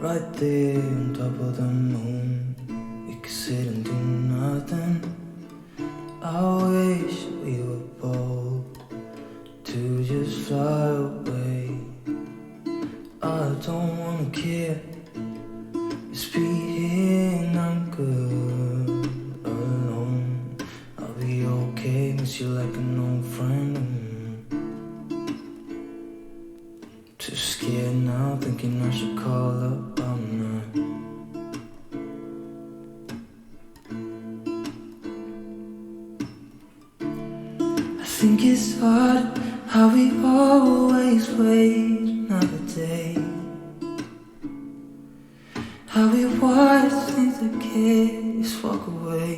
right there on top of the moon. We could sit and do nothing. I wish we were bold to just fly away. I don't wanna care, just be here and I'm good alone. I'll be okay, miss you like an old friend. Too scared now, thinking I should call up all night. I think it's hard how we always wait another day, how we watch things that can't just walk away.